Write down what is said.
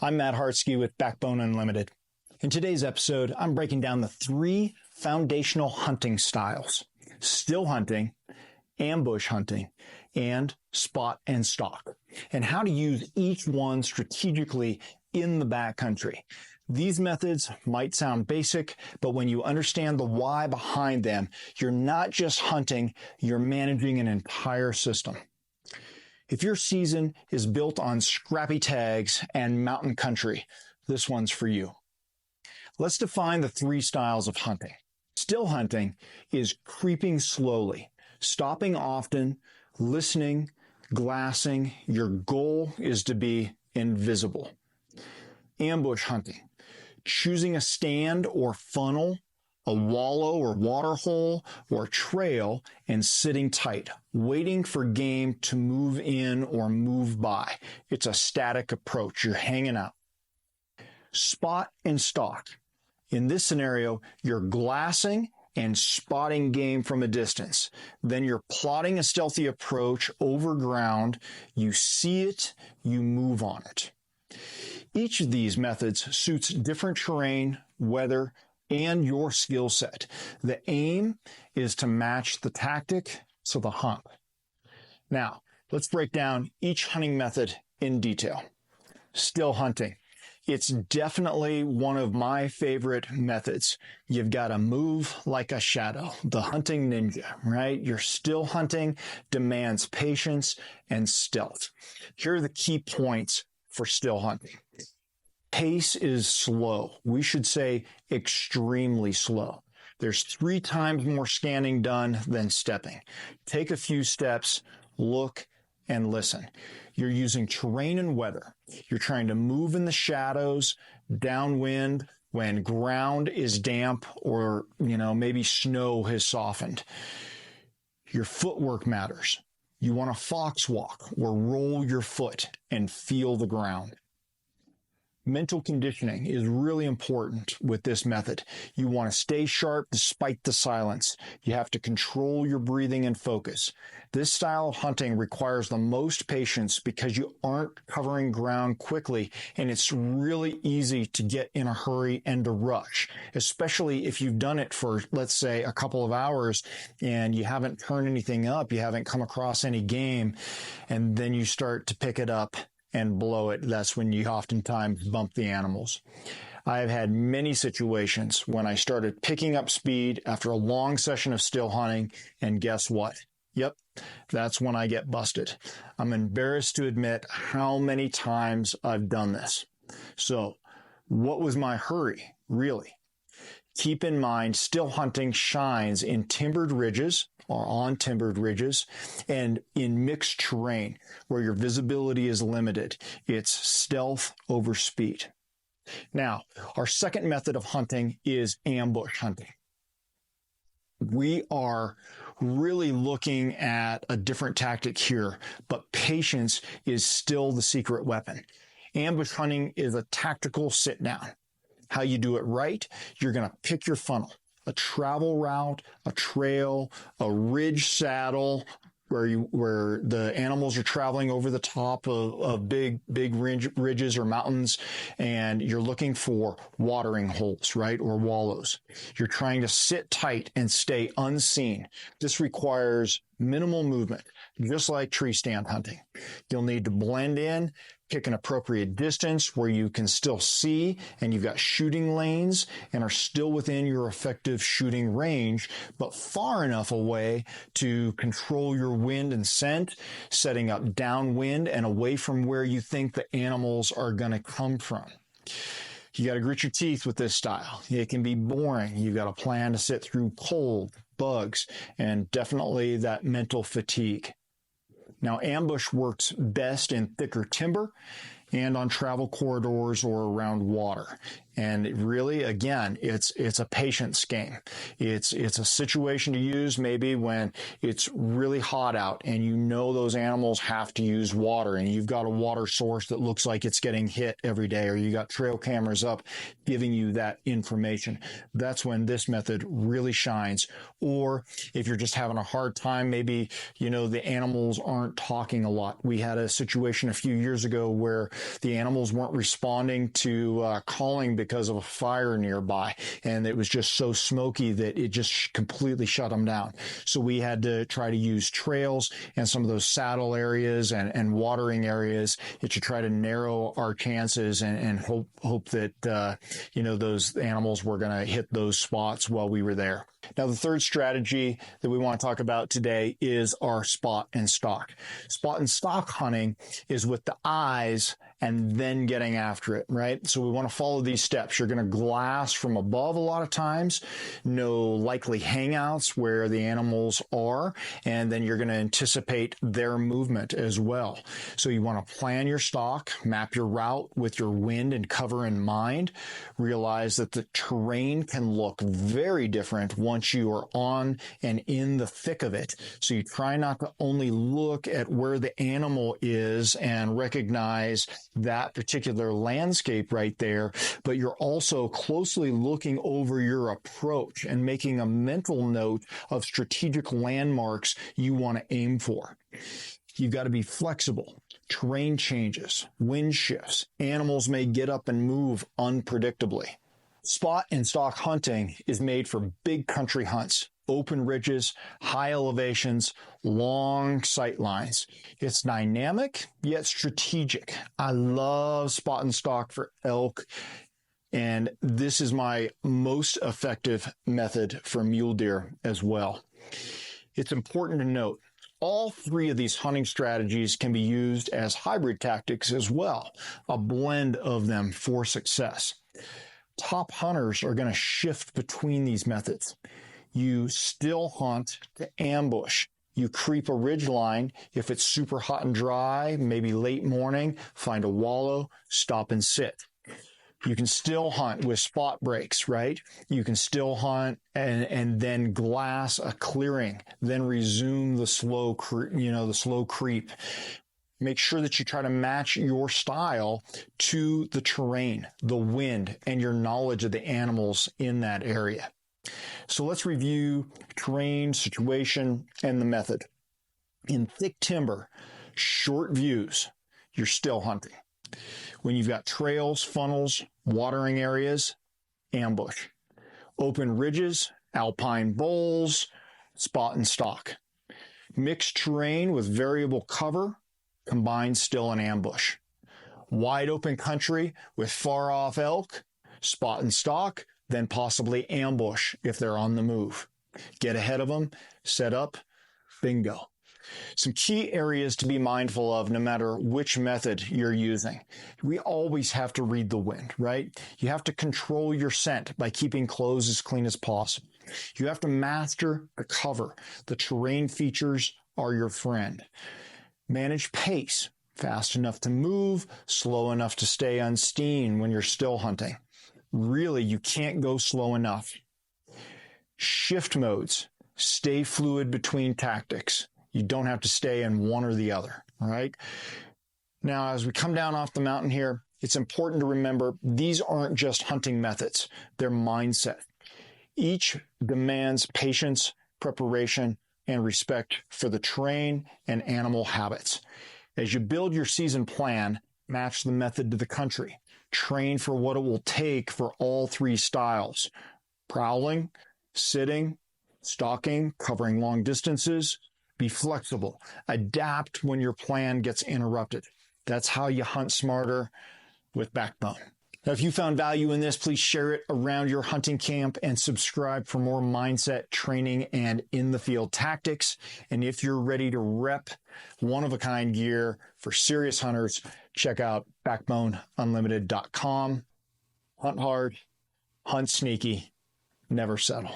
I'm Matt Hartsky with Backbone Unlimited. In today's episode, I'm breaking down the 3 foundational hunting styles: still hunting, ambush hunting, and spot and stalk, and how to use each one strategically in the backcountry. These methods might sound basic, but when you understand the why behind them, you're not just hunting, you're managing an entire system. If your season is built on scrappy tags and mountain country, this one's for you. Let's define the 3 styles of hunting. Still hunting is creeping slowly, stopping often, listening, glassing. Your goal is to be invisible. Ambush hunting, choosing a stand or funnel, a wallow or water hole or trail, and sitting tight, waiting for game to move in or move by. It's a static approach. You're hanging out. Spot and stalk. In this scenario, you're glassing and spotting game from a distance. Then you're plotting a stealthy approach over ground. You see it, you move on it. Each of these methods suits different terrain, weather, and your skill set. The aim is to match the tactic to the hunt. Now, let's break down each hunting method in detail. Still hunting. It's definitely one of my favorite methods. You've got to move like a shadow, the hunting ninja, right? Your still hunting demands patience and stealth. Here are the key points for still hunting. Pace is slow. We should say extremely slow. There's 3 times more scanning done than stepping. Take a few steps, look, and listen. You're using terrain and weather. You're trying to move in the shadows, downwind, when ground is damp or, maybe snow has softened. Your footwork matters. You want to fox walk or roll your foot and feel the ground. Mental conditioning is really important with this method. You want to stay sharp despite the silence. You have to control your breathing and focus. This style of hunting requires the most patience because you aren't covering ground quickly, and it's really easy to get in a hurry and to rush, especially if you've done it for, let's say, a couple of hours and you haven't turned anything up, you haven't come across any game, and then you start to pick it up and blow it. That's when you oftentimes bump the animals. I've had many situations when I started picking up speed after a long session of still hunting, and guess what? Yep, that's when I get busted. I'm embarrassed to admit how many times I've done this. So, what was my hurry, really? Keep in mind, still hunting shines in timbered ridges or on timbered ridges and in mixed terrain where your visibility is limited. It's stealth over speed. Now, our second method of hunting is ambush hunting. We are really looking at a different tactic here, but patience is still the secret weapon. Ambush hunting is a tactical sit down. How you do it right, you're going to pick your funnel, a travel route, a trail, a ridge saddle where the animals are traveling over the top of big ridges or mountains, and you're looking for watering holes, right, or wallows. You're trying to sit tight and stay unseen. This requires minimal movement, just like tree stand hunting. You'll need to blend in, pick an appropriate distance where you can still see and you've got shooting lanes and are still within your effective shooting range, but far enough away to control your wind and scent, setting up downwind and away from where you think the animals are going to come from. You got to grit your teeth with this style. It can be boring. You've got a plan to sit through cold, bugs, and definitely that mental fatigue. Now, ambush works best in thicker timber and on travel corridors or around water. And really, again, it's a patience game. It's a situation to use maybe when it's really hot out and you know those animals have to use water and you've got a water source that looks like it's getting hit every day, or you got trail cameras up giving you that information. That's when this method really shines. Or if you're just having a hard time, maybe, the animals aren't talking a lot. We had a situation a few years ago where the animals weren't responding to calling because of a fire nearby, and it was just so smoky that it just completely shut them down. So we had to try to use trails and some of those saddle areas and watering areas to try to narrow our chances and hope that those animals were going to hit those spots while we were there. Now, the third strategy that we want to talk about today is our spot and stalk. Spot and stalk hunting is with the eyes and then getting after it, right? So we want to follow these steps. You're going to glass from above a lot of times, no likely hangouts where the animals are, and then you're going to anticipate their movement as well. So you want to plan your stalk, map your route with your wind and cover in mind, realize that the terrain can look very different once you are on and in the thick of it. So you try not to only look at where the animal is and recognize that particular landscape right there, but you're also closely looking over your approach and making a mental note of strategic landmarks you want to aim for. You've got to be flexible. Terrain changes, wind shifts, animals may get up and move unpredictably. Spot and stalk hunting is made for big country hunts, open ridges, high elevations, long sight lines. It's dynamic, yet strategic. I love spot and stalk for elk, and this is my most effective method for mule deer as well. It's important to note, all three of these hunting strategies can be used as hybrid tactics as well, a blend of them for success. Top hunters are going to shift between these methods. You still hunt to ambush. You creep a ridge line. If it's super hot and dry, maybe late morning, find a wallow, stop and sit. You can still hunt with spot breaks, right? You can still hunt and then glass a clearing, then resume the slow creep. Make sure that you try to match your style to the terrain, the wind, and your knowledge of the animals in that area. So let's review terrain, situation, and the method. In thick timber, short views, you're still hunting. When you've got trails, funnels, watering areas, ambush. Open ridges, alpine bowls, spot and stalk. Mixed terrain with variable cover, combined still and ambush. Wide open country with far off elk, spot and stalk, then possibly ambush if they're on the move. Get ahead of them, set up, bingo. Some key areas to be mindful of no matter which method you're using. We always have to read the wind, right? You have to control your scent by keeping clothes as clean as possible. You have to master the cover. The terrain features are your friend. Manage pace, fast enough to move, slow enough to stay unseen when you're still hunting. Really, you can't go slow enough. Shift modes, stay fluid between tactics. You don't have to stay in one or the other, all right? Now, as we come down off the mountain here, it's important to remember these aren't just hunting methods, they're mindset. Each demands patience, preparation, and respect for the terrain and animal habits. As you build your season plan, match the method to the country. Train for what it will take for all three styles: prowling, sitting, stalking, covering long distances. Be flexible. Adapt when your plan gets interrupted. That's how you hunt smarter with Backbone. Now, if you found value in this, please share it around your hunting camp and subscribe for more mindset training and in-the-field tactics. And if you're ready to rep one-of-a-kind gear for serious hunters, check out backboneunlimited.com. Hunt hard, hunt sneaky, never settle.